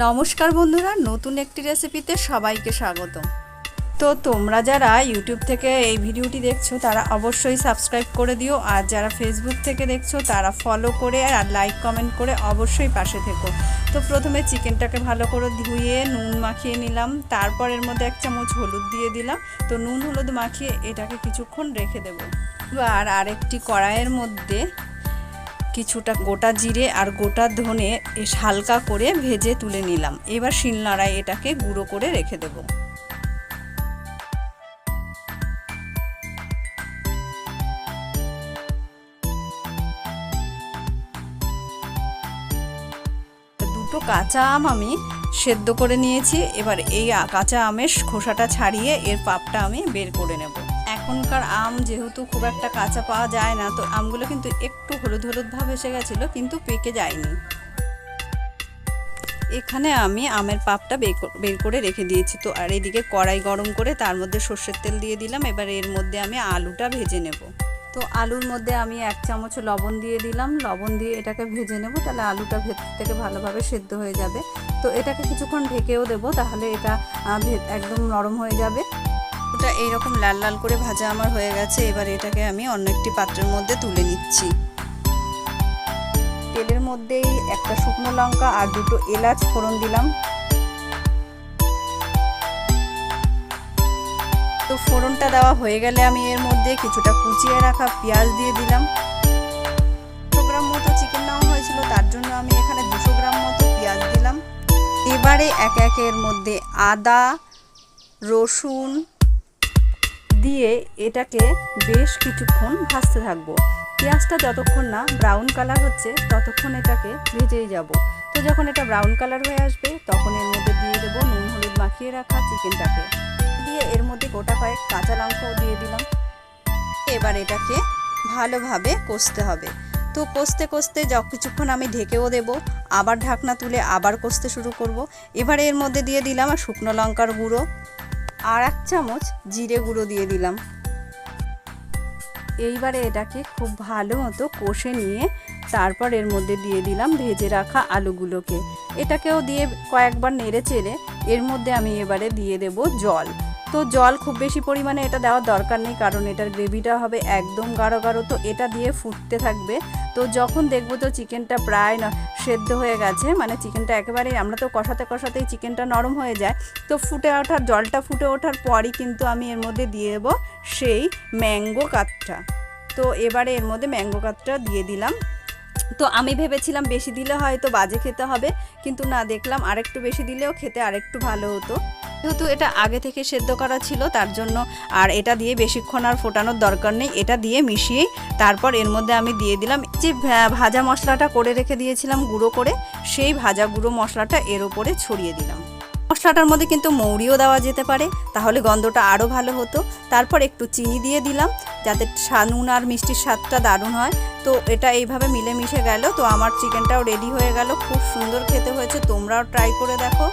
নমস্কার বন্ধুরা, নতুন একটি রেসিপিতে সবাইকে স্বাগত। তো তোমরা যারা ইউটিউব থেকে এই ভিডিওটি দেখছো তারা অবশ্যই সাবস্ক্রাইব করে দিও, আর যারা ফেসবুক থেকে দেখছো তারা ফলো করে আর লাইক কমেন্ট করে অবশ্যই পাশে থেকো। তো প্রথমে চিকেনটাকে ভালো করে ধুয়ে নুন মাখিয়ে নিলাম, তারপর এর মধ্যে 1 চামচ হলুদ দিয়ে দিলাম। তো নুন হলুদ মাখিয়ে এটাকে কিছুক্ষণ রেখে দেবো। এবার আরেকটি কড়াইয়ের মধ্যে কিছুটা গোটা জিরে আর গোটা ধনে হালকা করে ভেজে তুলে নিলাম। এবার শিলনোড়ায় এটাকে গুঁড়ো করে রেখে দেব। দুটো কাঁচা আম আমি সেদ্ধ করে নিয়েছি। এবার এই কাঁচা আমের খোসাটা ছাড়িয়ে এর পাপটা আমি বের করে নেব। এখনকার আম যেহেতু খুব একটা কাঁচা পাওয়া যায় না, তো আমগুলো কিন্তু একটু হলুদ হলুদ ভাব এসে গেছিলো, কিন্তু পেকে যায়নি। এখানে আমি আমের পাপটা বের করে রেখে দিয়েছি। তো আর এদিকে কড়াই গরম করে তার মধ্যে সর্ষের তেল দিয়ে দিলাম। এবার এর মধ্যে আমি আলুটা ভেজে নেব। তো আলুর মধ্যে আমি 1 চামচ লবণ দিয়ে দিলাম। লবণ দিয়ে এটাকে ভেজে নেব, তাহলে আলুটা ভেতর থেকে ভালোভাবে সেদ্ধ হয়ে যাবে। তো এটাকে কিছুক্ষণ ঢেকেও দেবো, তাহলে এটা একদম নরম হয়ে যাবে। ওটা এইরকম লাল লাল করে ভাজা আমার হয়ে গেছে। এবার এটাকে আমি অন্য একটি পাত্রের মধ্যে তুলে নিচ্ছি। তেলের মধ্যেই একটা শুকনো লঙ্কা আর 2টো এলাচ ফোড়ন দিলাম। তো ফোড়নটা দেওয়া হয়ে গেলে আমি এর মধ্যে কিছুটা কুচিয়ে রাখা পেঁয়াজ দিয়ে দিলাম। 200 গ্রাম মতো চিকেন নেওয়া হয়েছিল, তার জন্য আমি এখানে 200 গ্রাম মতো পেঁয়াজ দিলাম। এবারে একে একে এর মধ্যে আদা রসুন দিয়ে এটাকে বেশ কিছুক্ষণ ভাজতে থাকবো। পেঁয়াজটা যতক্ষণ না ব্রাউন কালার হচ্ছে ততক্ষণ এটাকে ভেজেই যাব। তো যখন এটা ব্রাউন কালার হয়ে আসবে তখন এর মধ্যে দিয়ে দেবো নুন হলুদ মাখিয়ে রাখা চিকেনটাকে, দিয়ে এর মধ্যে গোটা কয়েক কাঁচা লঙ্কাও দিয়ে দিলাম। এবার এটাকে ভালোভাবে কষতে হবে। তো কষতে কষতে কিছুক্ষণ আমি ঢেকেও দেবো, আবার ঢাকনা তুলে আবার কষতে শুরু করব। এবারে এর মধ্যে দিয়ে দিলাম শুকনো লঙ্কার গুঁড়ো আর 1 চামচ জিরে গুঁড়ো দিয়ে দিলাম। এইবারে এটাকে খুব ভালো মতো কষে নিয়ে তারপর এর মধ্যে দিয়ে দিলাম ভেজে রাখা আলুগুলোকে। এটাকেও দিয়ে কয়েকবার নেড়ে চেড়ে এর মধ্যে আমি এবারে দিয়ে দেব জল। তো জল খুব বেশি পরিমাণে এটা দেওয়ার দরকার নেই, কারণ এটার গ্রেভিটা হবে একদম গাঢ় গাঢ়। তো এটা দিয়ে ফুটতে থাকবে। তো যখন দেখবো তো চিকেনটা প্রায় সেদ্ধ হয়ে গেছে, মানে চিকেনটা একেবারেই, আমরা তো কষাতে কষাতেই চিকেনটা নরম হয়ে যায়। তো জলটা ফুটে ওঠার পরই কিন্তু আমি এর মধ্যে দিয়ে দেবো সেই ম্যাঙ্গো কাতটা। তো এবারে এর মধ্যে ম্যাঙ্গো কাতটা দিয়ে দিলাম। তো আমি ভেবেছিলাম বেশি দিলে হয়তো বাজে খেতে হবে, কিন্তু না, দেখলাম আরেকটু বেশি দিলেও খেতে আরেকটু ভালো হতো। যেহেতু এটা আগে থেকে সেদ্ধ করা ছিল তার জন্য আর এটা দিয়ে বেশিক্ষণ আর ফোটানোর দরকার নেই। এটা দিয়ে মিশিয়েই তারপর এর মধ্যে আমি দিয়ে দিলাম যে ভাজা মশলাটা করে রেখে দিয়েছিলাম গুঁড়ো করে, সেই ভাজা গুঁড়ো মশলাটা এর ওপরে ছড়িয়ে দিলাম। মশলাটার মধ্যে কিন্তু মৌরিও দেওয়া যেতে পারে, তাহলে গন্ধটা আরও ভালো হতো। তারপর একটু চিনি দিয়ে দিলাম যাতে নুন আর মিষ্টির স্বাদটা দারুণ হয়। তো এটা এইভাবে মিলেমিশে গেল। তো আমার চিকেনটাও রেডি হয়ে গেল, খুব সুন্দর খেতে হয়েছে। তোমরাও ট্রাই করে দেখো।